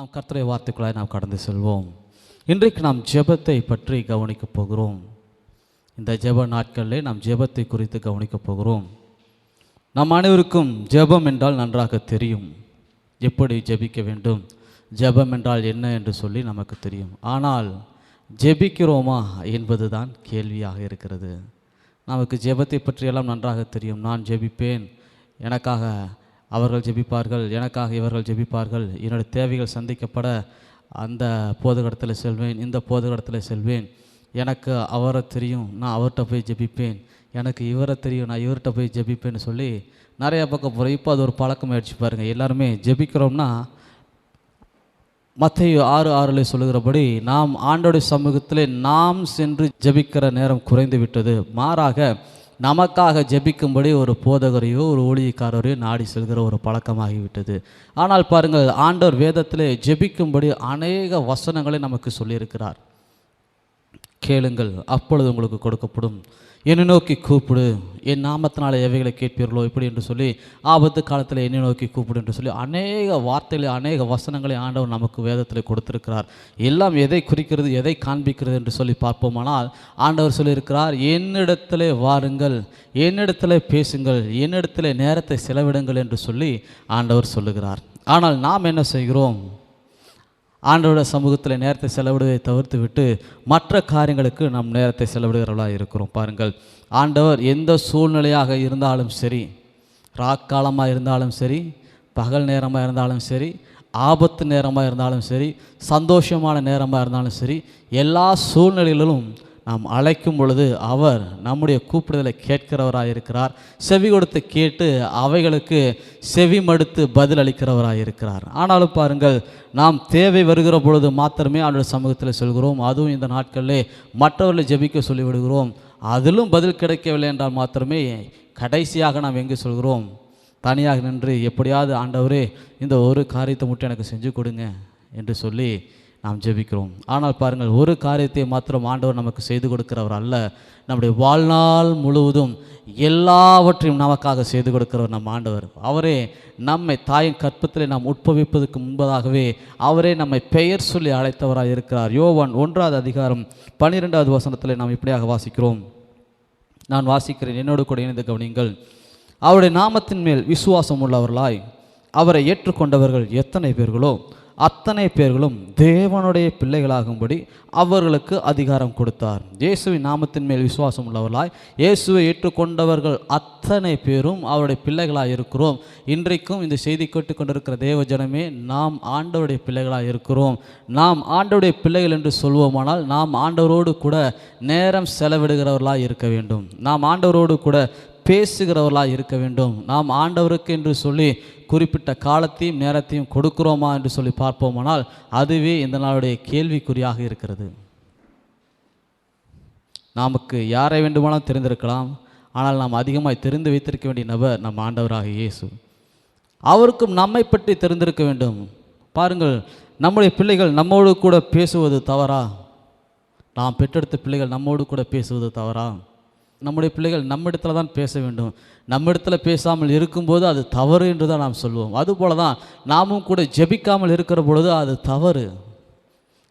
நாம் கர்த்தருடைய வார்த்தைக்குள்ளாய் நாம் கடந்து செல்வோம். இன்றைக்கு நாம் ஜெபத்தை பற்றி கவனிக்கப் போகிறோம். இந்த ஜெப நாட்களிலே நாம் ஜெபத்தை குறித்து கவனிக்கப் போகிறோம். நம் அனைவருக்கும் ஜெபம் என்றால் நன்றாக தெரியும். எப்படி ஜெபிக்க வேண்டும், ஜெபம் என்றால் என்ன என்று சொல்லி நமக்கு தெரியும். ஆனால் ஜெபிக்கிறோமா என்பது தான் கேள்வியாக இருக்கிறது. நமக்கு ஜெபத்தை பற்றியெல்லாம் நன்றாக தெரியும். நான் ஜெபிப்பேன், எனக்காக அவர்கள் ஜெபிப்பார்கள், எனக்காக இவர்கள் ஜெபிப்பார்கள், என்னுடைய தேவைகள் சந்திக்கப்பட அந்த போதகத்தில் செல்வேன், இந்த போதகத்தில் செல்வேன், எனக்கு அவரை தெரியும், நான் அவர்கிட்ட போய் ஜெபிப்பேன், எனக்கு இவரை தெரியும், நான் இவர்கிட்ட போய் ஜெபிப்பேன்னு சொல்லி நிறையா பக்கம் போகிறோம். இப்போ அது ஒரு பழக்கம் ஆயிடுச்சு பாருங்கள். எல்லாருமே ஜெபிக்கிறோம்னா மத்தேயு 6:6 சொல்லுகிறபடி நாம் ஆண்டவருடைய சமூகத்திலே நாம் சென்று ஜெபிக்கிற நேரம் குறைந்து விட்டது. மாறாக நமக்காக ஜெபிக்கும்படி ஒரு போதகரையோ ஒரு ஊழியக்காரரையோ நாடி செல்கிற ஒரு பழக்கமாகிவிட்டது. ஆனால் பாருங்கள், ஆண்டவர் வேதத்திலே ஜெபிக்கும்படி அநேக வசனங்களை நமக்கு சொல்லியிருக்கிறார். கேளுங்கள், அப்பொழுது உங்களுக்கு கொடுக்கப்படும், என்னை நோக்கி கூப்பிடு, என் நாமத்தினால எவைகளை கேட்பீர்களோ இப்படி என்று சொல்லி, ஆபத்து காலத்தில் என்னை நோக்கி கூப்பிடு என்று சொல்லி அநேக வார்த்தைகளை அநேக வசனங்களை ஆண்டவர் நமக்கு வேதத்தில் கொடுத்திருக்கிறார். எல்லாம் எதை குறிக்கிறது, எதை காண்பிக்கிறது என்று சொல்லி பார்ப்போமானால், ஆண்டவர் சொல்லியிருக்கிறார், என்னிடத்திலே வாருங்கள், என்னிடத்திலே பேசுங்கள், என்னிடத்திலே நேரத்தை செலவிடுங்கள் என்று சொல்லி ஆண்டவர் சொல்லுகிறார். ஆனால் நாம் என்ன செய்கிறோம்? ஆண்டவருடைய சமூகத்தில் நேரத்தை செலவிடுவதை தவிர்த்து விட்டு மற்ற காரியங்களுக்கு நாம் நேரத்தை செலவிடுகிறவர்களாக இருக்கிறோம். பாருங்கள், ஆண்டவர் எந்த சூழ்நிலையாக இருந்தாலும் சரி, ராக்காலமாக இருந்தாலும் சரி, பகல் நேரமாக இருந்தாலும் சரி, ஆபத்து நேரமாக இருந்தாலும் சரி, சந்தோஷமான நேரமாக இருந்தாலும் சரி, எல்லா சூழ்நிலைகளிலும் நாம் அழைக்கும் பொழுது அவர் நம்முடைய கூப்பிடுதலை கேட்கிறவராக இருக்கிறார். செவி கொடுத்து கேட்டு அவைகளுக்கு செவி மடுத்து பதில் அளிக்கிறவராக இருக்கிறார். ஆனாலும் பாருங்கள், நாம் தேவை வருகிற பொழுது மாத்திரமே அவருடைய சமூகத்தில் சொல்கிறோம். அதுவும் இந்த நாட்களிலே மற்றவர்களை ஜெபிக்க சொல்லிவிடுகிறோம். அதிலும் பதில் கிடைக்கவில்லை என்றால் மாத்திரமே கடைசியாக நாம் எங்கே சொல்கிறோம்? தனியாக நின்று எப்படியாவது ஆண்டவரே இந்த ஒரு காரியத்தை மட்டும் எனக்கு செஞ்சு கொடுங்க என்று சொல்லி நாம் ஜெபிக்கிறோம். ஆனால் பாருங்கள், ஒரு காரியத்தை மாத்திரம் ஆண்டவர் நமக்கு செய்து கொடுக்கிறவர் அல்ல, நம்முடைய வாழ்நாள் முழுவதும் எல்லாவற்றையும் நமக்காக செய்து கொடுக்கிறவர் நம் ஆண்டவர். அவரே நம்மை தாயின் கற்பத்திலே நாம் உட்பவிப்பதற்கு முன்பதாகவே அவரே நம்மை பெயர் சொல்லி அழைத்தவராக இருக்கிறார். யோவான் 1:12 நாம் இப்படியாக வாசிக்கிறோம். நான் வாசிக்கிறேன், என்னோடு கூட இணைந்து கவனியுங்கள். அவருடைய நாமத்தின் மேல் விசுவாசம் உள்ளவர்களாய் அவரை ஏற்றுக்கொண்டவர்கள் எத்தனை பேர்களோ அத்தனை பேர்களும் தேவனுடைய பிள்ளைகளாகும்படி அவர்களுக்கு அதிகாரம் கொடுத்தார். இயேசுவின் நாமத்தின் மேல் விசுவாசம் உள்ளவர்களாய் இயேசுவை ஏற்றுக்கொண்டவர்கள் அத்தனை பேரும் அவருடைய பிள்ளைகளாக இருக்கிறோம். இன்றைக்கும் இந்த செய்தி கேட்டுக்கொண்டிருக்கிற தேவ ஜனமே, நாம் ஆண்டவருடைய பிள்ளைகளாக இருக்கிறோம். நாம் ஆண்டவருடைய பிள்ளைகள் என்று சொல்வோமானால் நாம் ஆண்டவரோடு கூட நேரம் செலவிடுகிறவர்களாக இருக்க வேண்டும். நாம் ஆண்டவரோடு கூட பேசுகிறவர்களாக இருக்க வேண்டும். நாம் ஆண்டவருக்கு என்று சொல்லி குறிப்பிட்ட காலத்தையும் நேரத்தையும் கொடுக்கிறோமா என்று சொல்லி பார்ப்போமானால் அதுவே இந்த நாளுடைய கேள்விக்குறியாக இருக்கிறது. நமக்கு யாரை வேண்டுமானாலும் தெரிந்திருக்கலாம், ஆனால் நாம் அதிகமாக தெரிந்து வைத்திருக்க வேண்டிய நபர் நம் ஆண்டவராக இயேசு. அவருக்கும் நம்மை பற்றி தெரிந்திருக்க வேண்டும். பாருங்கள், நம்முடைய பிள்ளைகள் நம்மோடு கூட பேசுவது தவறா? நாம் பெற்றெடுத்த பிள்ளைகள் நம்மோடு கூட பேசுவது தவறா? நம்முடைய பிள்ளைகள் நம்மிடத்தில் தான் பேச வேண்டும். நம்மிடத்தில் பேசாமல் இருக்கும்போது அது தவறு என்று தான் நாம் சொல்வோம். அதுபோல தான் நாமும் கூட ஜெபிக்காமல் இருக்கிற பொழுது அது தவறு.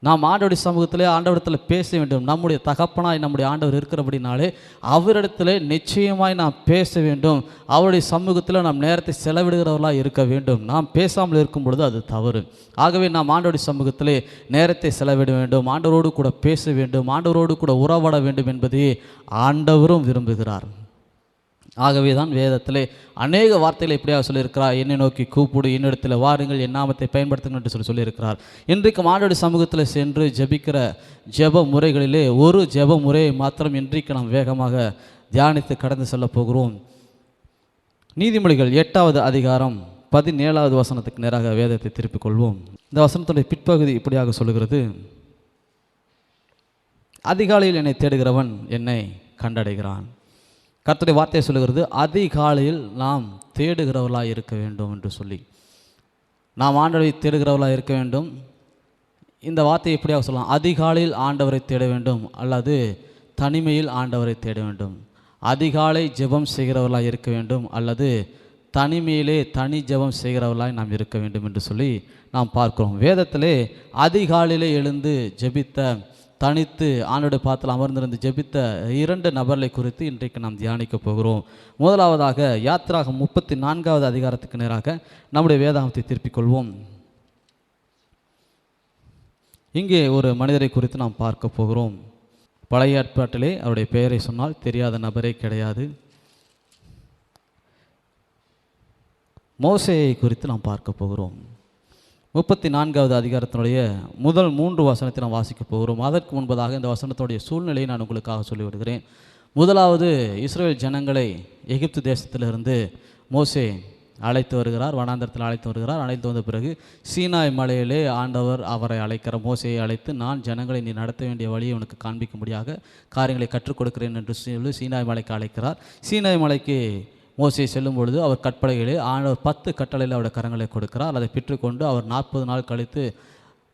நாம் ஆண்டவருடைய சமூகத்திலே ஆண்டவரிடத்தில் பேச வேண்டும். நம்முடைய தகப்பனாய் நம்முடைய ஆண்டவர் இருக்கிறபடினாலே அவரிடத்தில் நிச்சயமாய் நாம் பேச வேண்டும். அவருடைய சமூகத்தில் நாம் நேரத்தை செலவிடுகிறவர்களாக இருக்க வேண்டும். நாம் பேசாமல் இருக்கும் பொழுது அது தவறு. ஆகவே நாம் ஆண்டவருடைய சமூகத்திலே நேரத்தை செலவிட வேண்டும், ஆண்டவரோடு கூட பேச வேண்டும், ஆண்டவரோடு கூட உறவாட வேண்டும் என்பதையே ஆண்டவரும் விரும்புகிறார். ஆகவே தான் வேதத்திலே அநேக வார்த்தைகளை இப்படியாக சொல்லியிருக்கிறார். என்னை நோக்கி கூப்பிடு, என்னிடத்தில் வாருங்கள், என் நாமத்தை பயன்படுத்துங்கள் என்று சொல்லியிருக்கிறார். இன்றைக்கு ஆண்டவருடைய சமூகத்தில் சென்று ஜெபிக்கிற ஜெப முறைகளிலே ஒரு ஜெப முறையை மாத்திரம் இன்றைக்கு நாம் வேகமாக தியானித்து கடந்து செல்ல போகிறோம். நீதிமொழிகள் 8:17 நேராக வேதத்தை திருப்பிக் கொள்வோம். இந்த வசனத்துடைய பிற்பகுதி இப்படியாக சொல்லுகிறது. அதிகாலையில் என்னை தேடுகிறவன் என்னை கண்டடைகிறான். கர்த்தருடைய வார்த்தையை சொல்லுகிறது, அதிகாலையில் நாம் தேடுகிறவர்களாக இருக்க வேண்டும் என்று சொல்லி. நாம் ஆண்டவரை தேடுகிறவர்களாக இருக்க வேண்டும். இந்த வார்த்தையை எப்படியாக சொல்லலாம்? அதிகாலையில் ஆண்டவரை தேட வேண்டும், அல்லது தனிமையில் ஆண்டவரை தேட வேண்டும். அதிகாலை ஜெபம் செய்கிறவர்களாக இருக்க வேண்டும், அல்லது தனிமையிலே தனி ஜெபம் செய்கிறவர்களாய் நாம் இருக்க வேண்டும் என்று சொல்லி நாம் பார்க்கிறோம். வேதத்திலே அதிகாலையிலே எழுந்து ஜெபித்த தனித்து ஆண்டோட பாத்தில் அமர்ந்திருந்து ஜெபித்த 2 நபர்களை குறித்து இன்றைக்கு நாம் தியானிக்க போகிறோம். முதலாவதாக யாத்திராகமம் 34வது அதிகாரத்துக்கு நேராக நம்முடைய வேதாகமத்தை திருப்பிக் கொள்வோம். இங்கே ஒரு மனிதரை குறித்து நாம் பார்க்க போகிறோம். பழைய ஏற்பாட்டிலே அவருடைய பெயரை சொன்னால் தெரியாத நபரே கிடையாது. மோசேயை குறித்து நாம் பார்க்க போகிறோம். 34வது அதிகாரத்தினுடைய முதல் 3 வசனத்தை நாம் வாசிக்க போகிறோம். அதற்கு முன்பதாக இந்த வசனத்துடைய சூழ்நிலையை நான் உங்களுக்காக சொல்லிவிடுகிறேன். முதலாவது, இஸ்ரவேல் ஜனங்களை எகிப்து தேசத்திலிருந்து மோசே அழைத்து வருகிறார், வனாந்தரத்தில் அழைத்து வருகிறார். அழைத்து வந்த பிறகு சீனாய் மலையிலே ஆண்டவர் அவரை அழைக்கிற மோசையை அழைத்து, நான் ஜனங்களை நீ நடத்த வேண்டிய வழியை உனக்கு காண்பிக்கும்படியாக காரியங்களை கற்றுக் கொடுக்கிறேன் என்று சொல்லி சீனாய் மலைக்கு அழைக்கிறார். சீனாய் மலைக்கு மோசே செல்லும் பொழுது அவர் கற்பனைகளே ஆண்டவர் 10 கட்டளையில் அவருடைய கரங்களை கொடுக்கிறார். அதை பெற்றுக்கொண்டு அவர் 40 நாள் கழித்து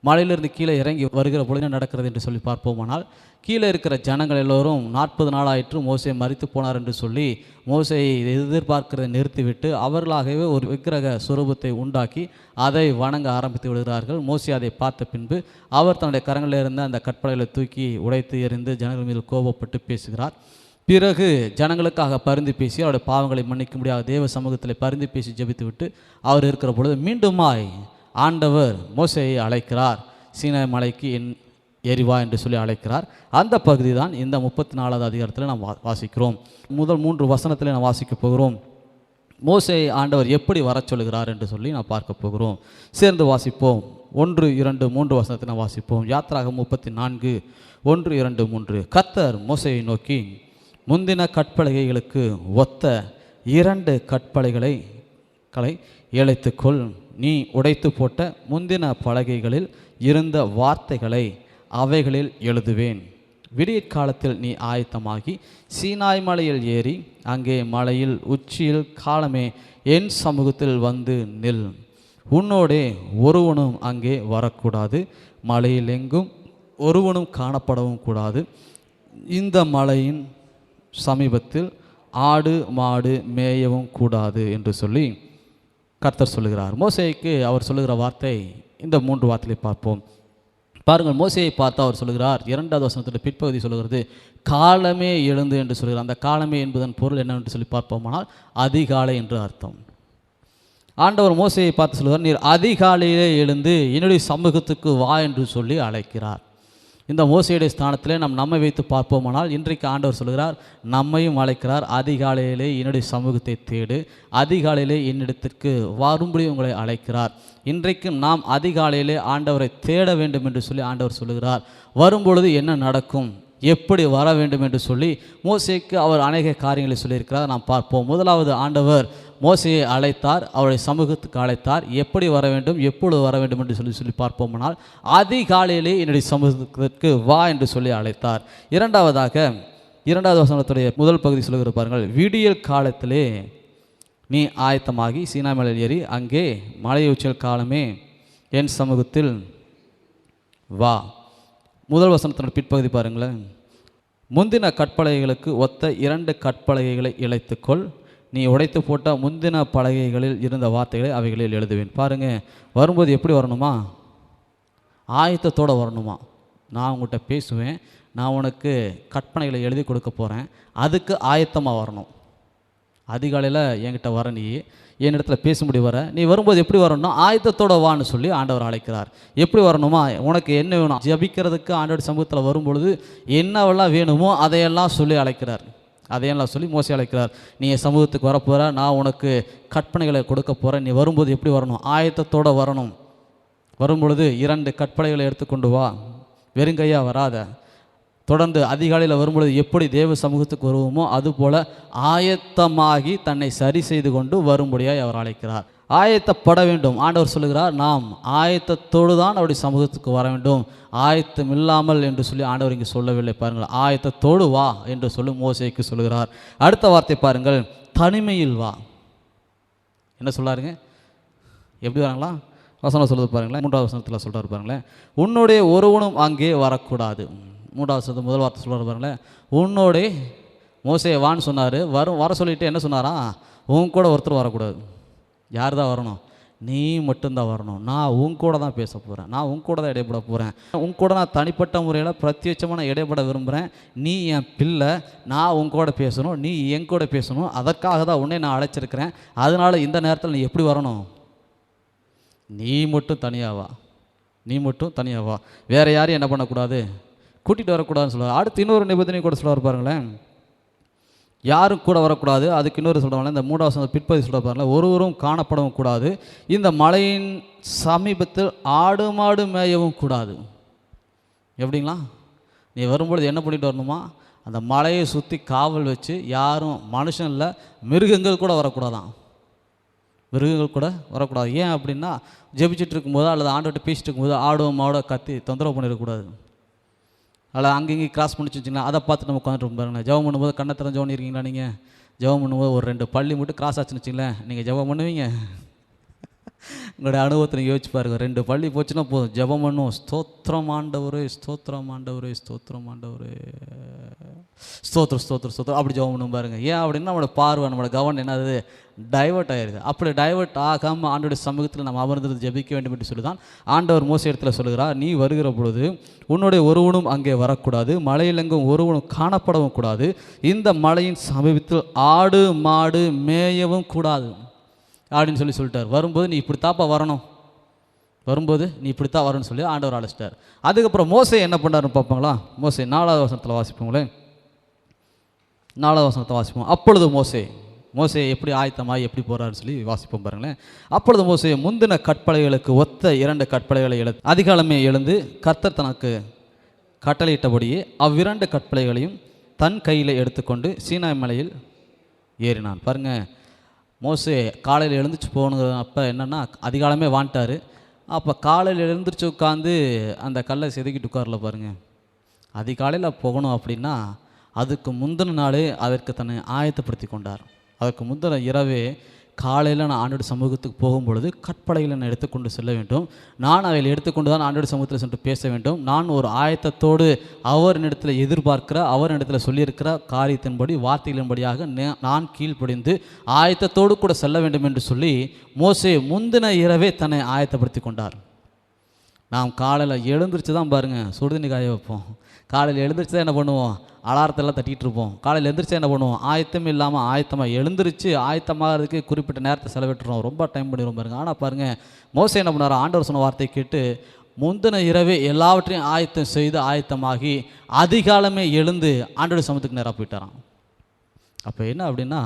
மலையிலிருந்து கீழே இறங்கி வருகிற பொழுது நடக்கிறது என்று சொல்லி பார்ப்போமானால், கீழே இருக்கிற ஜனங்கள் எல்லோரும் 40 நாளாயிற்று மோசே மரித்து போனார் என்று சொல்லி மோசையை எதிர்பார்க்கிறதை நிறுத்திவிட்டு அவர்களாகவே ஒரு விக்கிரக சுரூபத்தை உண்டாக்கி அதை வணங்க ஆரம்பித்து விடுகிறார்கள். மோசே அதை பார்த்த பின்பு அவர் தன்னுடைய கரங்களில் இருந்த அந்த கற்பனைகளை தூக்கி உடைத்து எறிந்து ஜனங்கள் மீது கோபப்பட்டு பேசுகிறார். பிறகு ஜனங்களுக்காக பரிந்து பேசி அவருடைய பாவங்களை மன்னிக்க முடியாத தேவ சமூகத்தில் பரிந்து பேசி ஜெபித்து விட்டு அவர் இருக்கிற பொழுது மீண்டுமாய் ஆண்டவர் மோசேயை அழைக்கிறார். சீனாய் மலைக்கு எரிவா என்று சொல்லி அழைக்கிறார். அந்த பகுதி தான் இந்த 34வது அதிகாரத்தில் நாம் வாசிக்கிறோம். முதல் 3 வசனத்தில் நாம் வாசிக்க போகிறோம். மோசேயை ஆண்டவர் எப்படி வர சொல்லுகிறார் என்று சொல்லி நாம் பார்க்க போகிறோம். சேர்ந்து வாசிப்போம். 1, 2, 3 வசனத்தை நாம் வாசிப்போம். யாத்திராகமம் 34 1, 2, 3. கர்த்தர் மோசேயை நோக்கி, முந்தின கற்பலகைகளுக்கு ஒத்த 2 கற்பலகைகளை இழைத்துக்கொள். நீ உடைத்து போட்ட முந்தின பலகைகளில் இருந்த வார்த்தைகளை அவைகளில் எழுதுவேன். விடியற்காலத்தில் நீ ஆயத்தமாகி சீனாய் மலையில் ஏறி அங்கே மலையில் உச்சியில் காலமே என் சமூகத்தில் வந்து நில். உன்னோடே ஒருவனும் அங்கே வரக்கூடாது, மலையில் எங்கும் ஒருவனும் காணப்படவும் கூடாது. இந்த மலையின் சமீபத்தில் ஆடு மாடு மேயவும் கூடாது என்று சொல்லி கர்த்தர் சொல்லுகிறார். மோசேக்கு அவர் சொல்லுகிற வார்த்தை இந்த 3 வார்த்தையை பார்ப்போம். பாருங்கள், மோசேயை பார்த்து அவர் சொல்லுகிறார். 2வது வசனத்தில் பிற்பகுதி சொல்லுகிறது, காலமே எழுந்து என்று சொல்கிறார். அந்த காலமே என்பதன் பொருள் என்னவென்று சொல்லி பார்ப்போமானால் அதிகாலை என்று அர்த்தம். ஆண்டவர் மோசேயை பார்த்து சொல்லுகிறார், நீர் அதிகாலையிலே எழுந்து என்னுடைய சமூகத்துக்கு வா என்று சொல்லி அழைக்கிறார். இந்த மோசேயுடைய ஸ்தானத்திலே நம்மை வைத்து பார்ப்போமானால் இன்றைக்கு ஆண்டவர் சொல்கிறார், நம்மையும் அழைக்கிறார். அதிகாலையிலே என்னுடைய சமூகத்தை தேடு, அதிகாலையிலே என்னிடத்திற்கு வரும்படி உங்களை அழைக்கிறார். இன்றைக்கும் நாம் அதிகாலையிலே ஆண்டவரை தேட வேண்டும் என்று சொல்லி ஆண்டவர் சொல்லுகிறார். வரும்பொழுது என்ன நடக்கும், எப்படி வர வேண்டும் என்று சொல்லி மோசேக்கு அவர் அநேக காரியங்களை சொல்லியிருக்கிறார். நாம் பார்ப்போம். முதலாவது, ஆண்டவர் மோசேயை அழைத்தார், அவருடைய சமூகத்துக்கு அழைத்தார். எப்படி வர வேண்டும், எப்பொழுது வர வேண்டும் என்று சொல்லி பார்ப்போம்னால் அதிகாலையிலே என்னுடைய சமூகத்திற்கு வா என்று சொல்லி அழைத்தார். இரண்டாவதாக 2வது வசனத்துடைய முதல் பகுதி சொல்லுகிற பாருங்கள், விடியல் காலத்திலே நீ ஆயத்தமாகி சீனாய் மலையில் ஏறி அங்கே மலை உச்சியல் காலமே என் சமூகத்தில் வா. முதல் வசனத்தினுடைய பிற்பகுதி பாருங்களேன், முந்தின கற்பலகைகளுக்கு ஒத்த 2 கற்பலகைகளை இழைத்துக்கொள். நீ உடைத்து போட்ட முந்தின பலகைகளில் இருந்த வார்த்தைகளை அவைகளில் எழுதுவேன். பாருங்கள், வரும்போது எப்படி வரணுமா, ஆயத்தத்தோடு வரணுமா. நான் உங்கள்கிட்ட பேசுவேன், நான் உனக்கு கற்பனைகளை எழுதி கொடுக்க போகிறேன், அதுக்கு ஆயத்தமாக வரணும். அதிகாலையில் என்கிட்ட வர, நீ என்னிடத்துல பேசும்படி வர, நீ வரும்போது எப்படி வரணும்னா ஆயத்தத்தோடு வான்னு சொல்லி ஆண்டவர் அழைக்கிறார். எப்படி வரணுமா, உனக்கு என்ன வேணும், ஜபிக்கிறதுக்கு ஆண்டவர் சமூகத்தில் வரும்பொழுது என்னவெல்லாம் வேணுமோ அதையெல்லாம் சொல்லி அழைக்கிறார். அதையெல்லாம் சொல்லி மோசே அழைக்கிறார். நீ என் சமூகத்துக்கு வரப்போகிற, நான் உனக்கு கற்பனைகளை கொடுக்க போகிறேன். நீ வரும்போது எப்படி வரணும், ஆயத்தத்தோடு வரணும். வரும்பொழுது 2 கற்பனைகளை எடுத்துக்கொண்டு வா, வெறுங்கையாக வராத. தொடர்ந்து அதிகாலையில் வரும்பொழுது எப்படி தேவ சமூகத்துக்கு வருவோமோ அதுபோல் ஆயத்தமாகி தன்னை சரி செய்து கொண்டு வரும்படியாய் அவர் அழைக்கிறார். ஆயத்தப்பட வேண்டும். ஆண்டவர் சொல்லுகிறார், நாம் ஆயத்தத்தோடு தான் அவருடைய சமூகத்துக்கு வர வேண்டும், ஆயத்தம் இல்லாமல் என்று சொல்லி ஆண்டவர் இங்கே சொல்லவில்லை. பாருங்கள், ஆயத்தத்தோடு வா என்று சொல்லி மோசேக்கு சொல்லுகிறார். அடுத்த வார்த்தை பாருங்கள், தனிமையில் வா. என்ன சொல்லாருங்க, எப்படி வராங்களா, வசனம் சொல்லுது பாருங்களேன். 3வது வசனத்தில் சொல்கிறார் பாருங்களேன், உன்னுடைய ஒருவனும் அங்கே வரக்கூடாது. 3வது வசனத்து முதல் வார்த்தை சொல்கிறார் பாருங்களேன், உன்னோடே மோசே வான்னு சொன்னார். வர சொல்லிட்டு என்ன சொன்னாரா, உன் கூட ஒருத்தர் வரக்கூடாது. யார் தான் வரணும்? நீ மட்டும்தான் வரணும். நான் உன் கூட தான் பேச போகிறேன், நான் உன் கூட தான் இடைப்பட போகிறேன், உன் கூட நான் தனிப்பட்ட முறையில் பிரத்யட்சமாக நான் இடைப்பட விரும்புகிறேன். நீ என் பிள்ளை, நான் உன் கூட பேசணும், நீ என் கூட பேசணும். அதற்காக தான் உன்னை நான் அழைச்சிருக்கிறேன். அதனால் இந்த நேரத்தில் நீ எப்படி வரணும்? நீ மட்டும் தனியாவா, நீ மட்டும் தனியாவா, வேறு யாரையும் என்ன பண்ணக்கூடாது, கூட்டிகிட்டு வரக்கூடாதுன்னு சொல்லுவார். அடுத்து இன்னொரு நிபந்தனை கூட சொல்லுவார் பாருங்களேன், யாரும் கூட வரக்கூடாது. அதுக்கு இன்னொரு சொல்கிறாங்களே, இந்த 3வது வசனம் பிற்பகுதி சொல்ல பாருங்களேன், ஒருவரும் காணப்படவும் கூடாது, இந்த மலையின் சமீபத்தில் ஆடு மாடு மேயவும் கூடாது. எப்படிங்களா? நீ வரும்பொழுது என்ன பண்ணிட்டு வரணுமா? அந்த மலையை சுற்றி காவல் வச்சு யாரும், மனுஷன் இல்லை மிருகங்கள் கூட வரக்கூடாதான், மிருகங்கள் கூட வரக்கூடாது. ஏன் அப்படின்னா, ஜெபிச்சுட்டு இருக்கும்போது அல்லது ஆண்டோட்ட பேசிட்டு இருக்கும்போது ஆடோ மாடோ கத்தி தொந்தரவு பண்ணிடக்கூடாது. அதில் அங்கங்கே கிராஸ் பண்ணிச்சு வச்சுங்களேன், அதை பார்த்து நம்ம உட்காந்துட்டு பாருங்களேன். ஜெபம் பண்ணும்போது கண்ணை திறந்து ஜெபம் பண்ணியிருக்கீங்களா? நீங்கள் ஜெபம் பண்ணும்போது ஒரு 2 பள்ளி மட்டும் கிராஸ் ஆச்சுன்னு வச்சுங்களேன், நீங்கள் ஜெபம் பண்ணுவீங்க? உங்களுடைய அனுபவத்தை நீங்கள் யோசிச்சு பாருங்கள். 2 பள்ளி போச்சுன்னா போதும், ஜெபம் பண்ணுவோம். ஸ்தோத்திரம் ஆண்டவரே, ஸ்தோத்திரம் ஆண்டவரே, ஸ்தோத்திரம் ஆண்டவரே, ஸ்தோத்திரம் ஸ்தோத்திரம் ஸ்தோத்திரம், அப்படி ஜெபம் பண்ணும் பாருங்கள். ஏன் அப்படின்னா, நம்மளோட பார்வை, நம்மளோட கவனம் என்னது, டைவர்ட் ஆகிடுது. அப்படி டைவர்ட் ஆகாமல் ஆண்டோடைய சமூகத்தில் நம்ம அமர்ந்து ஜெபிக்க வேண்டும் என்று சொல்லி தான் ஆண்டவர் மோசே இடத்துல சொல்கிறார், நீ வருகிற பொழுது உன்னுடைய ஒருவனும் அங்கே வரக்கூடாது, மலையிலெங்கும் ஒருவனும் காணப்படவும் கூடாது, இந்த மலையின் சமீபத்தில் ஆடு மாடு மேயவும் கூடாது அப்படின்னு சொல்லிட்டார். வரும்போது நீ இப்படித்தாப்பா வரணும், வரும்போது நீ இப்படித்தான் வரணும்னு சொல்லி ஆண்டவர் அழைச்சிட்டார். அதுக்கப்புறம் மோசே என்ன பண்ணாருன்னு பார்ப்பாங்களா? மோசே 4வது வசனத்தில் வாசிப்போங்களேன், 4வது வசனத்தை வாசிப்போம். அப்பொழுது மோசே எப்படி ஆயத்தமாகி எப்படி போகிறாருன்னு சொல்லி வாசிப்போம் பாருங்களேன். அப்பொழுது மோசே முந்தின கற்பலைகளுக்கு ஒத்த 2 கற்பலைகளை அதிகாலமே எழுந்து கர்த்தர் தனக்கு கட்டளையிட்டபடியே அவ்விரண்டு கற்பலைகளையும் தன் கையில் எடுத்துக்கொண்டு சீனாய் மலையில் ஏறினான். பாருங்கள், மோசே காலையில் எழுந்திரிச்சு போகணுங்க. அப்போ என்னென்னா, அதிகாலமே வாண்டார். அப்போ காலையில் எழுந்திரிச்சு உட்காந்து அந்த கல்லை செதுக்கிட்டு உட்காரல பாருங்கள். அதிகாலையில் போகணும் அப்படின்னா அதுக்கு முந்தின நாளே அதற்கு தன்னை ஆயத்தப்படுத்தி கொண்டார். அதற்கு முந்தின இரவே காலையில் நான் ஆண்டோட சமூகத்துக்கு போகும்பொழுது கற்பலைகளை நான் எடுத்துக்கொண்டு செல்ல வேண்டும், நான் அவையில் எடுத்துக்கொண்டு தான் ஆண்டோட சமூகத்தில் சென்று பேச வேண்டும். நான் ஒரு ஆயத்தத்தோடு அவரிடத்தில் எதிர்பார்க்கிற, அவரிடத்தில் சொல்லியிருக்கிற காரியத்தின்படி வார்த்தைகளின்படியாக நான் கீழ்ப்படிந்து ஆயத்தத்தோடு கூட செல்ல வேண்டும் என்று சொல்லி மோசே முந்தின இரவே தன்னை ஆயத்தப்படுத்தி கொண்டார். நாம் காலையில் எழுந்திரிச்சு தான் பாருங்கள் சுடுதண்ணி காய வைப்போம். காலையில் எழுந்திரிச்சு தான் என்ன பண்ணுவோம், அலாரத்தெல்லாம் தட்டிகிட்டு இருப்போம். காலையில் எழுந்திரிச்சு என்ன பண்ணுவோம், ஆயத்தம் இல்லாமல் ஆயத்தமாக எழுந்திரிச்சு ஆயத்தமாகிறதுக்கு குறிப்பிட்ட நேரத்தை செலவிட்டுறோம், ரொம்ப டைம் பண்ணிடுவோம் பாருங்கள். ஆனால் பாருங்கள், மோசே என்ன பண்ணார், ஆண்டவர் சொன்ன வார்த்தையை கேட்டு முந்தின இரவே எல்லாவற்றையும் ஆயத்தம் செய்து ஆயத்தமாகி அதிகாலமே எழுந்து ஆண்டோட சமூகத்துக்கு நேராக போயிட்டாராம். அப்போ என்ன அப்படின்னா,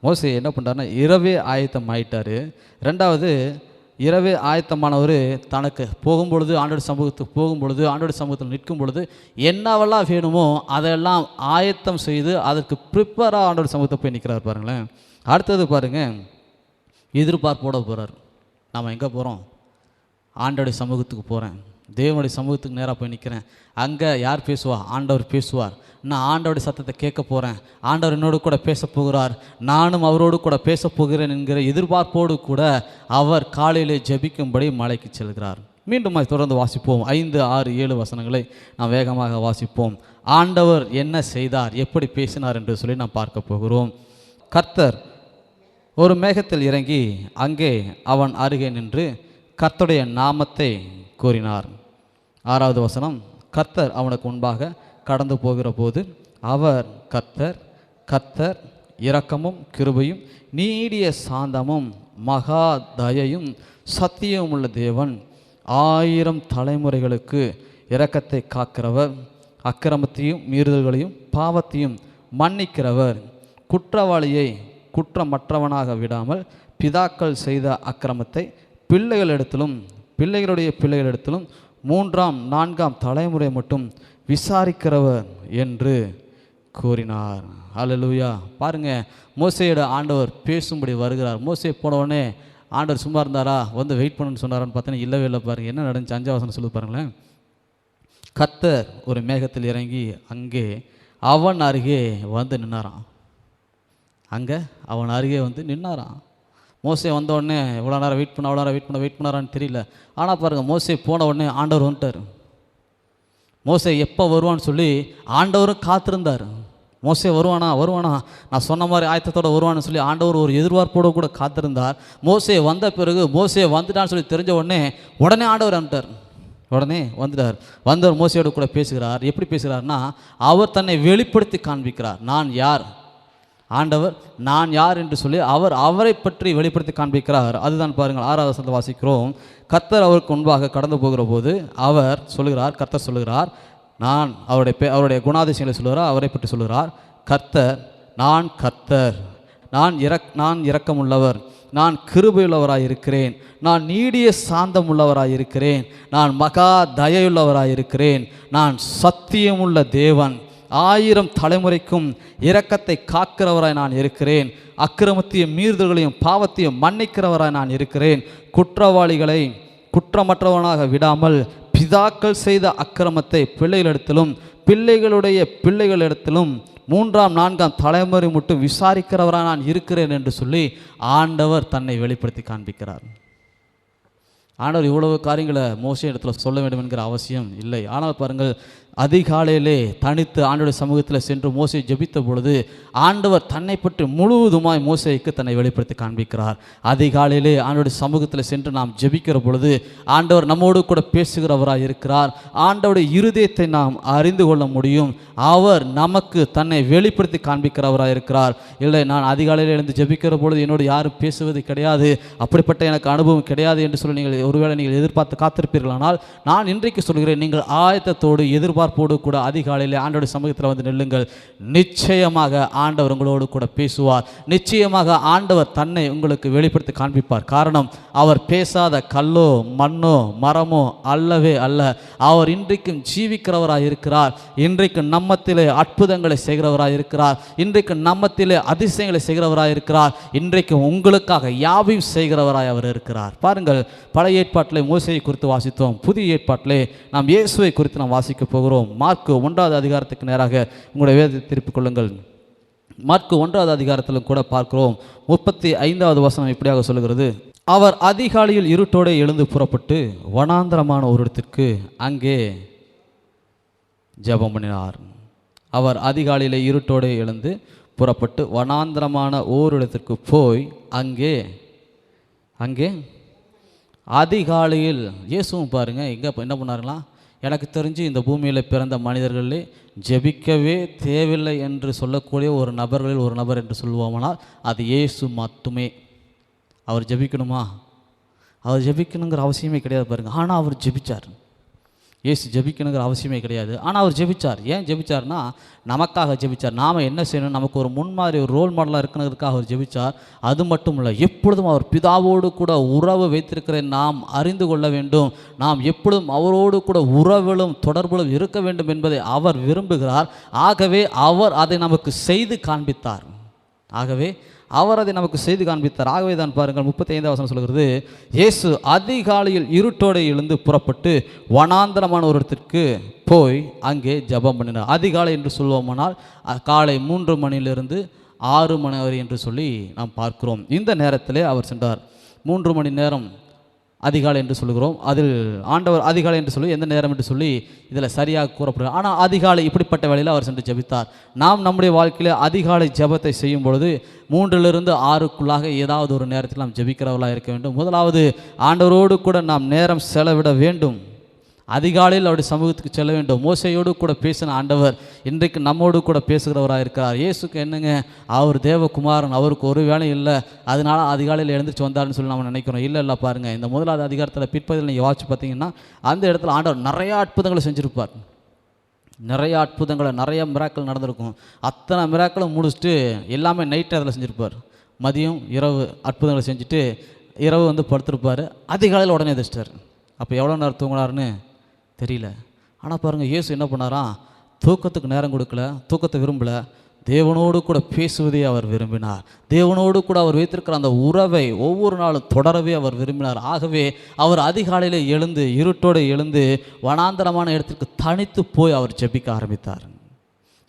மோசே என்ன பண்ணுறாருன்னா இரவே ஆயத்தம் ஆகிட்டார். 2வது, இரவே ஆயத்தமானவர் தனக்கு போகும்பொழுது, ஆண்டோட சமூகத்துக்கு போகும்பொழுது, ஆண்டோட சமூகத்தில் நிற்கும் பொழுது என்னவெல்லாம் வேணுமோ அதெல்லாம் ஆயத்தம் செய்து அதற்கு ப்ரிப்பராக ஆண்டோட சமூகத்தை போய் நிற்கிறார் பாருங்களேன். அடுத்தது பாருங்கள், எதிர்பார்ப்போட போகிறார். நாம் எங்கே போகிறோம், ஆண்டோடைய சமூகத்துக்கு போகிறேன், தேவனுடைய சமூகத்துக்கு நேராக போய் நிற்கிறேன். அங்கே யார் பேசுவா, ஆண்டவர் பேசுவார். நான் ஆண்டவருடைய சத்தத்தை கேட்க போகிறேன், ஆண்டவர் என்னோடு கூட பேச போகிறார், நானும் அவரோடு கூட பேச போகிறேன் என்கிற எதிர்பார்ப்போடு கூட அவர் காலையிலே ஜெபிக்கும்படி மலைக்கு செல்கிறார். மீண்டும் தொடர்ந்து வாசிப்போம். 5, 6, 7 வசனங்களை நாம் வேகமாக வாசிப்போம். ஆண்டவர் என்ன செய்தார், எப்படி பேசினார் என்று சொல்லி நாம் பார்க்க போகிறோம். கர்த்தர் ஒரு மேகத்தில் இறங்கி அங்கே அவன் அருகே நின்று கர்த்தருடைய நாமத்தை கூறினார். 6வது வசனம், கர்த்தர் அவனுக்கு முன்பாக கடந்து போகிற போது அவர் கர்த்தர் இரக்கமும் கிருபையும் நீடிய சாந்தமும் மகா தயையும் சத்தியமும் உள்ள தேவன், 1000 தலைமுறைகளுக்கு இரக்கத்தை காக்கிறவர், அக்கிரமத்தையும் மீறுதல்களையும் பாவத்தையும் மன்னிக்கிறவர், குற்றவாளியை குற்றமற்றவனாக விடாமல் பிதாக்கள் செய்த அக்கிரமத்தை பிள்ளைகளிடத்திலும் பிள்ளைகளுடைய பிள்ளைகளிடத்திலும் 3ஆம் 4ஆம் தலைமுறை மட்டும் விசாரிக்கிறவர் என்று கூறினார். அல்லேலூயா. பாருங்கள், மோசேயோட ஆண்டவர் பேசும்படி வருகிறார். மோசே போன உடனே ஆண்டவர் சும்மா இருந்தாரா, வந்து வெயிட் பண்ணுன்னு சொன்னாரான்னு பார்த்தீங்கன்னா இல்லவே இல்லை. பாருங்கள் என்ன நடந்துச்சு, 5ஆம் வசனம் சொல்லி பாருங்களேன். கர்த்தர் ஒரு மேகத்தில் இறங்கி அங்கே அவன் அருகே வந்து நின்னாராம். அங்கே அவன் அருகே வந்து நின்னாராம். மோசே வந்த உடனே இவ்வளோ நேரம் வெயிட் பண்ணாரான்னு தெரியல. ஆனால் பாருங்கள், மோசே போன உடனே ஆண்டவர் வந்துட்டார். மோசே எப்போ வருவான்னு சொல்லி ஆண்டவரும் காத்திருந்தார். மோசே வருவானா வருவானா, நான் சொன்ன மாதிரி ஆயத்தத்தோடு வருவான்னு சொல்லி ஆண்டவர் ஒரு எதிர்பார்ப்போடு கூட காத்திருந்தார். மோசே வந்த பிறகு மோசே வந்துட்டான்னு சொல்லி தெரிஞ்ச உடனே ஆண்டவர் வந்துட்டார். உடனே வந்துட்டார். வந்தவர் மோசையோடு கூட பேசுகிறார். எப்படி பேசுகிறார்னா, அவர் தன்னை வெளிப்படுத்தி காண்பிக்கிறார். நான் யார், ஆண்டவர் நான் யார் என்று சொல்லி அவரை பற்றி வெளிப்படுத்தி காண்பிக்கிறார். அதுதான் பாருங்கள், 6வது வசனத்தை வாசிக்கிறோம். கர்த்தர் அவருக்கு முன்பாக கடந்து போகிற போது அவர் சொல்லுகிறார், கர்த்தர் சொல்லுகிறார், நான் அவருடைய குணாதிசயங்களை சொல்லுகிறார். அவரை பற்றி சொல்லுகிறார், கர்த்தர் நான் இரக்கமுள்ளவர், நான் கிருபையுள்ளவராய் இருக்கிறேன், நான் நீடிய சாந்தம் உள்ளவராய் இருக்கிறேன், நான் மகா தயையுள்ளவராய் இருக்கிறேன், நான் சத்தியமுள்ள தேவன், 1000 தலைமுறைக்கும் இரக்கத்தை காக்கிறவராய் நான் இருக்கிறேன், அக்கிரமத்தையும் மீறுதல்களையும் பாவத்தையும் மன்னிக்கிறவராய் நான் இருக்கிறேன், குற்றவாளிகளை குற்றமற்றவனாக விடாமல் பிதாக்கள் செய்த அக்கிரமத்தை பிள்ளைகளிடத்திலும் பிள்ளைகளுடைய பிள்ளைகளிடத்திலும் 3ஆம் 4ஆம் தலைமுறை மட்டும் விசாரிக்கிறவராக நான் இருக்கிறேன் என்று சொல்லி ஆண்டவர் தன்னை வெளிப்படுத்தி காண்பிக்கிறார். ஆண்டவர் இவ்வளவு காரியங்களை மோசே இடத்துல சொல்ல வேண்டும் என்கிற அவசியம் இல்லை. ஆனால் பாருங்கள், அதிகாலையிலே தனித்து ஆண்டவருடைய சமூகத்தில் சென்று மோசே ஜெபித்த பொழுது ஆண்டவர் தன்னை பற்றி முழுவதுமாய் மோசேக்கு தன்னை வெளிப்படுத்தி காண்பிக்கிறார். அதிகாலையிலே ஆண்டவருடைய சமூகத்தில் சென்று நாம் ஜெபிக்கிற பொழுது ஆண்டவர் நம்மோடு கூட பேசுகிறவராக இருக்கிறார். ஆண்டவருடைய இருதயத்தை நாம் அறிந்து கொள்ள முடியும். அவர் நமக்கு தன்னை வெளிப்படுத்தி காண்பிக்கிறவராக இருக்கிறார். இல்லை, நான் அதிகாலையில் எழுந்து ஜெபிக்கிற பொழுது என்னோடு யாரும் பேசுவது கிடையாது, அப்படிப்பட்ட எனக்கு அனுபவம் கிடையாது என்று சொல்லி நீங்கள் ஒருவேளை நீங்கள் எதிர்பார்த்து காத்திருப்பீர்களானால், நான் இன்றைக்கு சொல்கிறேன், நீங்கள் ஆயத்தத்தோடு எதிர்பார்ப்போடு கூட அதிகாலையில் ஆண்டவருடைய சமூகத்தில் வந்து நில்லுங்கள். நிச்சயமாக ஆண்டவர் உங்களோடு கூட பேசுவார். நிச்சயமாக ஆண்டவர் தன்னை உங்களுக்கு வெளிப்படுத்தி காண்பிப்பார். காரணம், அவர் பேசாத கல்லோ மண்ணோ மரமோ அல்லவே அல்ல. அவர் இன்றைக்கும் ஜீவிக்கிறவராக இருக்கிறார். இன்றைக்கு நம்மத்திலே அற்புதங்களை செய்கிறவராக இருக்கிறார். இன்றைக்கு நம்மத்திலே அதிசயங்களை செய்கிறவராக இருக்கிறார். இன்றைக்கு உங்களுக்காக யாவையும் செய்கிறவராய் அவர் இருக்கிறார். பாருங்கள், பழைய ஏற்பாட்டிலே மோசேயை குறித்து வாசித்தோம். புதிய ஏற்பாட்டிலே நாம் இயேசுவை குறித்து நாம் வாசிக்க போகிறோம். மார்க்கு 1வது அதிகாரத்துக்கு நேராக உங்களுடைய வேதத்தை திருப்பிக் கொள்ளுங்கள். மார்க்கு 1வது அதிகாரத்திலும் கூட பார்க்கிறோம். 35வது வசனம் இப்படியாக சொல்லுகிறது, அவர் அதிகாலையில் இருட்டோடு எழுந்து புறப்பட்டு வனாந்தரமான ஒரு இடத்திற்கு அங்கே ஜெபம் பண்ணினார். அவர் அதிகாலையில் இருட்டோடு எழுந்து புறப்பட்டு வனாந்தரமான ஓரிடத்திற்கு போய் அங்கே அதிகாலையில் இயேசுவும் பாருங்கள் எங்கே என்ன பண்ணாருங்களா, எனக்கு தெரிஞ்சு இந்த பூமியில் பிறந்த மனிதர்களே ஜெபிக்கவே தேவையில்லை என்று சொல்லக்கூடிய ஒரு நபர்களில் ஒரு நபர் என்று சொல்லுவோம்னால் அது இயேசு மட்டுமே. அவர் ஜெபிக்கணுமா? அவர் ஜெபிக்கணுங்கிற அவசியமே கிடையாது பாருங்கள். ஆனால் அவர் ஜெபிச்சார். இயேசு ஜெபிக்கணுங்கிற அவசியமே கிடையாது, ஆனால் அவர் ஜெபிச்சார். ஏன் ஜெபிச்சார்னா, நமக்காக ஜெபிச்சார். நாம் என்ன செய்யணும், நமக்கு ஒரு முன்மாதிரி ஒரு ரோல் மாடலாக இருக்கணுங்கிறதுக்காக அவர் ஜெபிச்சார். அது மட்டும் இல்லை, எப்பொழுதும் அவர் பிதாவோடு கூட உறவு வைத்திருக்கிற நாம் அறிந்து கொள்ள வேண்டும். நாம் எப்பொழுதும் அவரோடு கூட உறவிலும் தொடர்பிலும் இருக்க வேண்டும் என்பதை அவர் விரும்புகிறார். ஆகவே அவர் அதை நமக்கு செய்து காண்பித்தார். ஆகவே தான் பாருங்கள், 35வது வசனம் சொல்கிறது, இயேசு அதிகாலையில் இருட்டோடு எழுந்து புறப்பட்டு வனாந்தரமான ஒரு இடத்திற்கு போய் அங்கே ஜெபம் பண்ணினார். அதிகாலை என்று சொல்வோமானால் காலை 3 மணியிலிருந்து 6 மணி வரை என்று சொல்லி நாம் பார்க்கிறோம். இந்த நேரத்திலே அவர் சென்றார். 3 மணி நேரம் அதிகாலை என்று சொல்லுகிறோம். அதில் ஆண்டவர் அதிகாலை என்று சொல்லி எந்த நேரம் என்று சொல்லி இதில் சரியாக கூறப்படுகிறது. ஆனால் அதிகாலை இப்படிப்பட்ட வேளையில் அவர் சென்று ஜெபித்தார். நாம் நம்முடைய வாழ்க்கையில் அதிகாலை ஜெபத்தை செய்யும் பொழுது 3லிருந்து 6க்குள்ளாக ஏதாவது ஒரு நேரத்தில் நாம் ஜெபிக்கிறவர்களாக இருக்க வேண்டும். முதலாவது ஆண்டவரோடு கூட நாம் நேரம் செலவிட வேண்டும். அதிகாலையில் அவருடைய சமூகத்துக்கு செல்ல வேண்டும். மோசையோடு கூட பேசின ஆண்டவர் இன்றைக்கு நம்மோடு கூட பேசுகிறவராக இருக்கிறார். இயேசுக்கு என்னங்க, அவர் தேவகுமாரன், அவருக்கு ஒரு வேலையும் இல்லை, அதனால அதிகாலையில் எழுந்திரிச்சு வந்தார்னு சொல்லி நம்ம நினைக்கிறோம். இல்லை பாருங்கள், இந்த 1வது அதிகாரத்தில் பிற்பதில் நீங்கள் வாட்சி பார்த்தீங்கன்னா அந்த இடத்துல ஆண்டவர் நிறையா அற்புதங்களை செஞ்சுருப்பார். நிறையா அற்புதங்களை, நிறைய மிராக்கள் நடந்திருக்கும். அத்தனை மிராக்களும் முடிச்சுட்டு எல்லாமே நைட்டு அதில் செஞ்சுருப்பார். மதியம் இரவு அற்புதங்களை செஞ்சுட்டு இரவு வந்து படுத்திருப்பார். அதிகாலையில் உடனே எதிர்ச்சிட்டார். அப்போ எவ்வளோ நேரம் தூங்கினார்னு தெரியல. ஆனால் பாருங்கள், இயேசு என்ன பண்ணாராம், தூக்கத்துக்கு நேரம் கொடுக்கல, தூக்கத்தை விரும்பலை, தேவனோடு கூட பேசுவதே அவர் விரும்பினார். தேவனோடு கூட அவர் வைத்திருக்கிற அந்த உறவை ஒவ்வொரு நாளும் தொடரவே அவர் விரும்பினார். ஆகவே அவர் அதிகாலையில் எழுந்து இருட்டோடு எழுந்து வனாந்தரமான இடத்திற்கு தனித்து போய் அவர் ஜெபிக்க ஆரம்பித்தார்.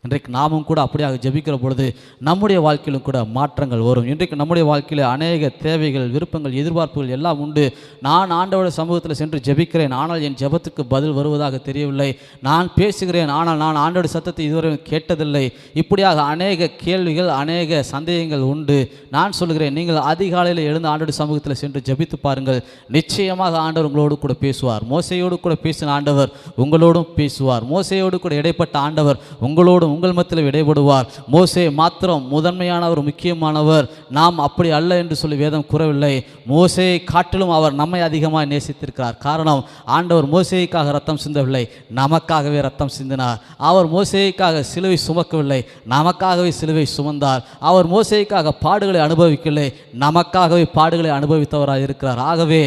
இன்றைக்கு நாமும் கூட அப்படியாக ஜெபிக்கிற பொழுது நம்முடைய வாழ்க்கையிலும் கூட மாற்றங்கள் வரும். இன்றைக்கு நம்முடைய வாழ்க்கையில் அநேக தேவைகள், விருப்பங்கள், எதிர்பார்ப்புகள் எல்லாம் உண்டு. நான் ஆண்டவருடைய சமூகத்தில் சென்று ஜெபிக்கிறேன், ஆனால் என் ஜெபத்துக்கு பதில் வருவதாக தெரியவில்லை. நான் பேசுகிறேன், ஆனால் நான் ஆண்டவருடைய சத்தத்தை இதுவரை கேட்டதில்லை. இப்படியாக அநேக கேள்விகள், அநேக சந்தேகங்கள் உண்டு. நான் சொல்கிறேன், நீங்கள் அதிகாலையில் எழுந்து ஆண்டவருடைய சமூகத்தில் சென்று ஜெபித்து பாருங்கள். நிச்சயமாக ஆண்டவர் உங்களோடு கூட பேசுவார். மோசையோடு கூட பேசின ஆண்டவர் உங்களோடும் பேசுவார். மோசையோடு கூட இடைப்பட்ட ஆண்டவர் உங்களோடும் உங்கள் மத்தியில் இடைபடுவார். மோசே மாத்திரம் முதன்மையானவர், முக்கியமானவர். நாம் அப்படி அல்ல என்று சொல்லி வேதம் கூறவில்லை. மோசேயை காட்டிலும் அவர் நம்மை அதிகமாக நேசித்திருக்கிறார். காரணம், ஆண்டவர் மோசேய்க்காக ரத்தம் சிந்தவில்லை, நமக்காகவே ரத்தம் சிந்தினார். அவர் மோசேய்க்காக சிலுவை சுமக்கவில்லை, நமக்காகவே சிலுவை சுமந்தார். அவர் மோசேய்க்காக பாடுகளை அனுபவிக்கவில்லை, நமக்காகவே பாடுகளை அனுபவித்தவராக இருக்கிறார். ஆகவே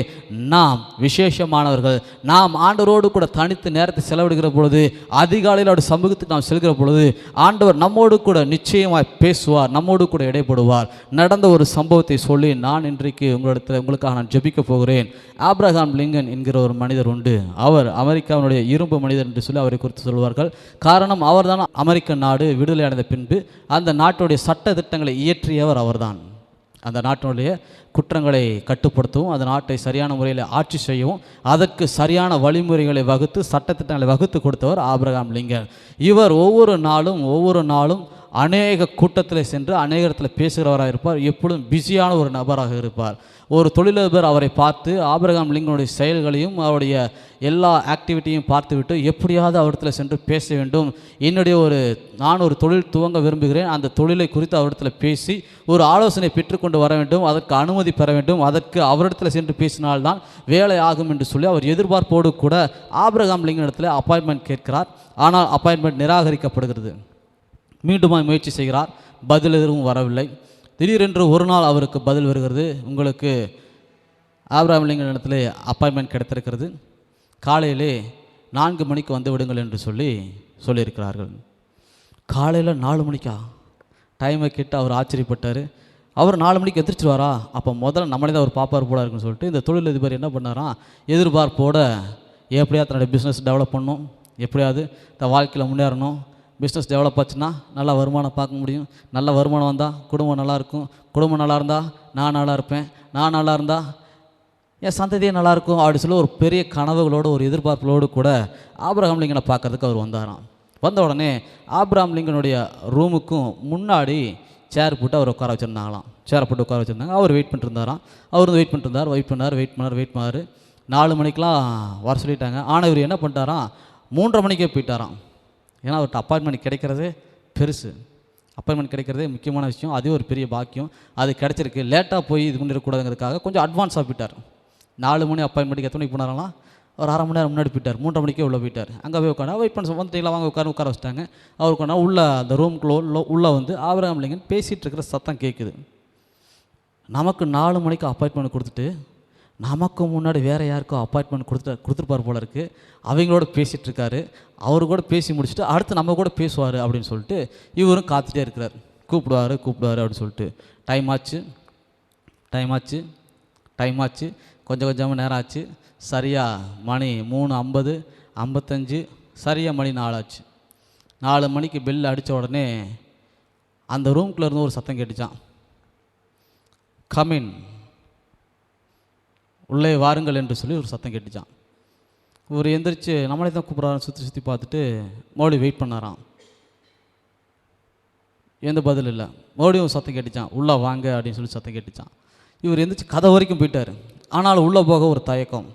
நாம் விசேஷமானவர்கள். நாம் ஆண்டவரோடு கூட தனித்து நேரத்தை செலவிடுகிற பொழுது, அதிகாலையில் அவருடைய சமூகத்துக்கு நாம் செல்கிற பொழுது ஆண்டவர் நம்மோடு கூட நிச்சயமாய் பேசுவார், நம்மோடு கூட இடைப்படுவார். நடந்த ஒரு சம்பவத்தை சொல்லி நான் இன்றைக்கு உங்களுக்காக நான் ஜெபிக்க போகிறேன். ஆப்ரஹாம் லிங்கன் என்கிற ஒரு மனிதர் உண்டு. அவர் அமெரிக்காவினுடைய இரும்பு மனிதர் என்று சொல்லி அவரை குறித்து சொல்வார்கள். காரணம், அவர்தான் அமெரிக்க நாடு விடுதலை அடைந்த பின்பு அந்த நாட்டுடைய சட்ட திட்டங்களை இயற்றியவர் அவர்தான். அந்த நாட்டினுடைய குற்றங்களை கட்டுப்படுத்தவும், அந்த நாட்டை சரியான முறையில் ஆட்சி செய்யவும், அதற்கு சரியான வழிமுறைகளை வகுத்து சட்டத்திட்டங்களை வகுத்து கொடுத்தவர் ஆபிரகாம் லிங்கன். இவர் ஒவ்வொரு நாளும் அநேக கூட்டத்தில் சென்று அநேக இடத்துல பேசுகிறவராக இருப்பார். எப்பொழுதும் பிஸியான ஒரு நபராக இருப்பார். ஒரு தொழிலதிபர் அவரை பார்த்து ஆபிரகாம் லிங்கனுடைய செயல்களையும் அவருடைய எல்லா ஆக்டிவிட்டியும் பார்த்துவிட்டு, எப்படியாவது அவரிடத்தில் சென்று பேச வேண்டும், நான் ஒரு தொழில் துவங்க விரும்புகிறேன், அந்த தொழிலை குறித்து அவரிடத்தில் பேசி ஒரு ஆலோசனை பெற்றுக்கொண்டு வர வேண்டும், அதற்கு அனுமதி பெற வேண்டும், அதற்கு அவரிடத்தில் சென்று பேசினால்தான் வேலை ஆகும் என்று சொல்லி அவர் எதிர்பார்ப்போடு கூட ஆபிரகாம் லிங்கன் இடத்துல அப்பாயின்மெண்ட் கேட்கிறார். ஆனால் அப்பாயின்மெண்ட் நிராகரிக்கப்படுகிறது. மீண்டுமாய் முயற்சி செய்கிறார், பதில் எதுவும் வரவில்லை. திடீரென்று ஒரு நாள் அவருக்கு பதில் வருகிறது. உங்களுக்கு ஆபிரகாம் லிங்கன் இடத்துல அப்பாயின்மெண்ட் கிடைத்திருக்கிறது, காலையிலே 4 மணிக்கு வந்து விடுங்கள் என்று சொல்லியிருக்கிறார்கள். காலையில் 4 மணிக்கா? டைமை கேட்டு அவர் ஆச்சரியப்பட்டார். அவர் 4 மணிக்கு எதிர்ச்சிருவாரா? அப்போ முதல்ல நம்மளே தான் அவர் பாப்பார் போல இருக்குன்னு சொல்லிட்டு இந்த தொழிலதிபர் என்ன பண்ணாராம், எதிர்பார்ப்போட எப்படியாவது தன்னுடைய பிஸ்னஸ் டெவலப் பண்ணணும், எப்படியாவது தன் வாழ்க்கையில் முன்னேறணும், பிஸ்னஸ் டெவலப் ஆச்சுன்னா நல்லா வருமானம் பார்க்க முடியும், நல்ல வருமானம் வந்தால் குடும்பம் நல்லாயிருக்கும், குடும்பம் நல்லா இருந்தால் நான் நல்லா இருப்பேன், நான் நல்லா இருந்தால் என் சந்ததியே நல்லாயிருக்கும் அப்படி சொல்லி ஒரு பெரிய கனவுகளோடு ஒரு எதிர்பார்ப்புகளோடு கூட ஆபிரகாம் லிங்கனை பார்க்கறதுக்கு அவர் வந்தாராம். வந்த உடனே ஆபிரகாம் லிங்கனுடைய ரூமுக்கும் முன்னாடி சேர் போட்டு அவர் உட்கார வச்சுருந்தாங்களாம். சேரை போட்டு உட்கார வச்சுருந்தாங்க. அவர் வெயிட் பண்ணிட்டு இருந்தாராம். அவர் வந்து வெயிட் பண்ணார். 4 மணிக்கெலாம் வர சொல்லிட்டாங்க. ஆனால் இவர் என்ன பண்ணிட்டாராம், 3:30 மணிக்கே போயிட்டாராம். ஏன்னா அவர்கிட்ட அப்பாயின்மெண்ட் கிடைக்கிறதே பெருசு, அப்பாயின்மெண்ட் கிடைக்கிறதே முக்கியமான விஷயம், அதுவே ஒரு பெரிய பாக்கியம். அது கிடச்சிருக்கு. லேட்டாக போய் இது பண்ணிடக்கூடாதுங்கிறதுக்காக கொஞ்சம் அட்வான்ஸாக போயிட்டார். 4 மணி அப்பாயின்மெண்ட்டுக்கு எத்தனை மணிக்கு போனாரலாம், ஒரு அரை மணி நேரம் முன்னாடி போயிட்டார். 3:30 மணிக்கே உள்ளே போயிட்டார். அங்கே போய் உட்காந்து வெயிட் பண்ண வந்துட்டீங்களா, வாங்க உட்கார வச்சுட்டாங்க. அவர் உட்காந்து அந்த ரூமுக்குள்ளே உள்ளே வந்து ஆபிரகாம் லிங்கன் பேசிகிட்டு இருக்கிற சத்தம் கேட்குது. நமக்கு 4 மணிக்கு அப்பாயின்மெண்ட் கொடுத்துட்டு நமக்கு முன்னாடி வேறு யாருக்கோ அப்பாயின்மெண்ட் கொடுத்துருப்பார் போல இருக்குது. அவங்களோட பேசிகிட்டு இருக்காரு. அவரு கூட பேசி முடிச்சுட்டு அடுத்து நம்ம கூட பேசுவார் அப்படின்னு சொல்லிட்டு இவரும் காத்துட்டே இருக்கிறார். கூப்பிடுவார் அப்படின்னு சொல்லிட்டு டைம் ஆச்சு. கொஞ்சமாக நேரம் ஆச்சு. சரியாக மணி 3:50, 55, சரியாக மணி 4 ஆச்சு. 4 மணிக்கு பெல் அடித்த உடனே அந்த ரூம்குள்ளே இருந்து ஒரு சத்தம் கேட்டுச்சான், கமின், உள்ளே வாருங்கள் என்று சொல்லி ஒரு சத்தம் கேட்டுச்சான். இவர் எந்திரிச்சு நம்மளே தான் கூப்பிட்றாரு, சுற்றி பார்த்துட்டு மறுபடியும் வெயிட் பண்ணாராம். எந்த பதில் இல்லை. மறுபடியும் சத்தம் கேட்டுச்சான், உள்ளே வாங்க அப்படின்னு சொல்லி சத்தம் கேட்டுச்சான். இவர் எந்திரிச்சு கதை வரைக்கும் போயிட்டார். ஆனால் உள்ளே போக ஒரு தயக்கம்.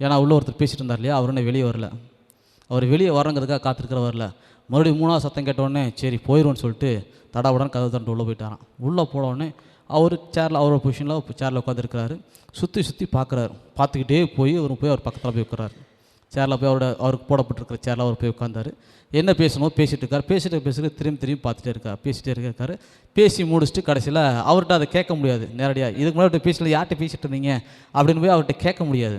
ஏன்னா உள்ளே ஒருத்தர் பேசிகிட்டு இருந்தார் இல்லையா, அவர் வெளியே வரல. அவர் வெளியே வரங்கிறதுக்காக காத்திருக்கிறவரில் மறுபடியும் 3ஆவது சத்தம் கேட்டவுடனே சரி போயிடுவோன்னு சொல்லிட்டு தடாவுடன் கதை தண்டு உள்ளே போயிட்டாராம். உள்ளே போனவுடனே அவர் சேரில், அவரோட பொசிஷனில் சேரில் உட்காந்துருக்கிறாரு. சுற்றி பார்க்குறாரு. பார்த்துக்கிட்டே போய் அவர் பக்கத்தில் போய் உட்காராரு. சேரில் போய் அவருக்கு போடப்பட்டிருக்கிற சேரில் அவர் போய் உட்காந்தார். என்ன பேசணும் பேசிகிட்டு இருக்கார். பேசிட்டு திரும்பி பார்த்துட்டே இருக்கார். பேசி முடிச்சுட்டு கடைசியில் அவர்கிட்ட அதை கேட்க முடியாது நேரடியாக. இதுக்கு முன்னாடி பேசல, யார்கிட்ட பேசிகிட்டு இருந்தீங்க அப்படின்னு போய் அவர்கிட்ட கேட்க முடியாது.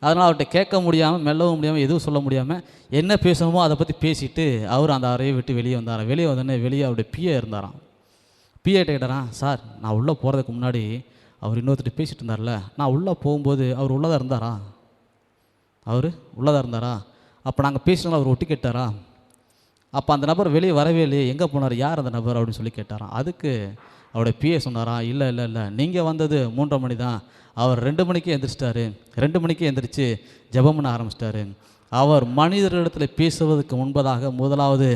அதனால் அவர்கிட்ட கேட்க முடியாமல், மெல்லவும் முடியாமல், எதுவும் சொல்ல முடியாமல் என்ன பேசணுமோ அதை பற்றி பேசிட்டு அவர் அந்த அறையை விட்டு வெளியே வந்தாராம். வெளியே வந்தோடனே வெளியே அவருடைய பிஏ இருந்தாராம். பிஏட்ட கேட்டாரான், சார் நான் உள்ளே போகிறதுக்கு முன்னாடி அவர் இன்னொருத்தர் பேசிகிட்டு இருந்தார்ல, நான் உள்ளே போகும்போது அவர் உள்ளதாக இருந்தாரா? அப்போ நாங்கள் பேசினாலும் அவர் ஒட்டி கேட்டாரா அப்போ அந்த நபர் வெளியே வரவே இல்லையே, எங்கே போனார், யார் அந்த நபர் அப்படின்னு சொல்லி கேட்டாராம். அதுக்கு அவருடைய பிஏ சொன்னாராம், இல்லை இல்லை இல்லை, நீங்கள் வந்தது 3:30 மணி தான், அவர் 2 மணிக்கே எந்திரிச்சிட்டாரு. 2 மணிக்கே எந்திரிச்சு ஜெபம் பண்ண ஆரம்பிச்சிட்டாரு. அவர் மனிதர்களிடத்தில் பேசுவதற்கு முன்பதாக முதலாவது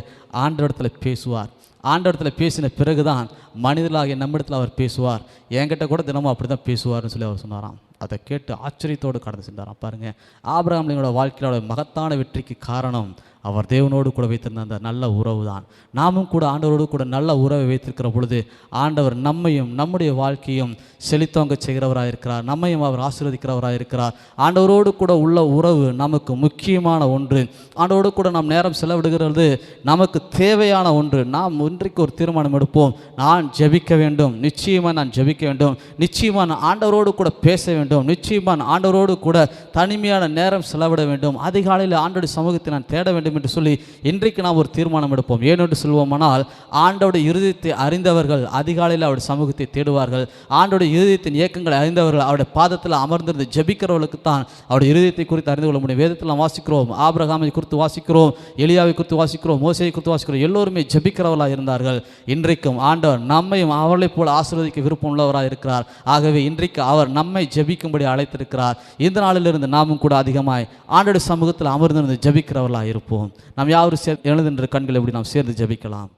ஆண்டவரிடத்தில் பேசுவார். ஆண்டவரிடத்தில் பேசின பிறகு தான் மனிதர்களாகிய நம்மிடத்தில் அவர் பேசுவார். என்கிட்ட கூட தினமும் அப்படி தான் பேசுவார்னு சொல்லி அவர் சொன்னாராம். அதை கேட்டு ஆச்சரியத்தோடு கடந்து சென்றாராம். பாருங்கள், ஆபிரகாமோட வாழ்க்கையோட மகத்தான வெற்றிக்கு காரணம் அவர் தேவனோடு கூட வைத்திருந்த அந்த நல்ல உறவு தான். நாமும் கூட ஆண்டவரோடு கூட நல்ல உறவை வைத்திருக்கிற பொழுது ஆண்டவர் நம்மையும் நம்முடைய வாழ்க்கையும் செழித்தோங்க செய்கிறவராக இருக்கிறார். நம்மையும் அவர் ஆசீர்வதிக்கிறவராக இருக்கிறார். ஆண்டவரோடு கூட உள்ள உறவு நமக்கு முக்கியமான ஒன்று. ஆண்டவரோடு கூட நாம் நேரம் செலவிடுகிறது நமக்கு தேவையான ஒன்று. நாம் இன்றைக்கு ஒரு தீர்மானம் எடுப்போம், நான் ஜெபிக்க வேண்டும், நிச்சயமாக நான் ஜெபிக்க வேண்டும், நிச்சயமாக நான் ஆண்டவரோடு கூட பேச வேண்டும், நிச்சயமாக நான் ஆண்டவரோடு கூட தனிமையான நேரம் செலவிட வேண்டும், அதிகாலையில் ஆண்டோடைய சமூகத்தை நான் தேட வேண்டும் என்று சொல்லி இன்றைக்கு நாம் ஒரு தீர்மானம் எடுப்போம். ஏனென்று சொல்வோமானால், ஆண்டோடைய இருதயத்தை அறிந்தவர்கள் அதிகாலையில் அவருடைய சமூகத்தை தேடுவார்கள். ஆண்டோடைய இருதயத்தின் இயக்கங்களை அறிந்தவர்கள் அவருடைய பாதத்தில் அமர்ந்திருந்து ஜெபிக்கிறவர்களுக்கு தான் அவருடைய இருதயத்தை குறித்து அறிந்து கொள்ள முடியும். வேதத்தில் நாம் வாசிக்கிறோம், ஆபிரகாமை குறித்து வாசிக்கிறோம், எலியாவை குறித்து வாசிக்கிறோம், மோசேயை குறித்து வாசிக்கிறோம். எல்லோருமே ஜெபிக்கிறவர்களாக இருந்தார்கள். இன்றைக்கும் ஆண்டவர் நம்மையும் அவர்களைப் போல ஆசீர்வதிக்க விருப்பம் உள்ளவராக இருக்கிறார். ஆகவே இன்றைக்கு அவர் நம்மை ஜெபிக்கும்படி அழைத்திருக்கிறார். இந்த நாளிலிருந்து நாமும் கூட அதிகமாய் ஆண்டோடைய சமூகத்தில் அமர்ந்திருந்து ஜெபிக்கிறவர்களாக இருப்போம். நாம் யாரும் எழுதுகின்ற கண்களை எப்படி நாம் சேர்ந்து ஜெபிக்கலாம்.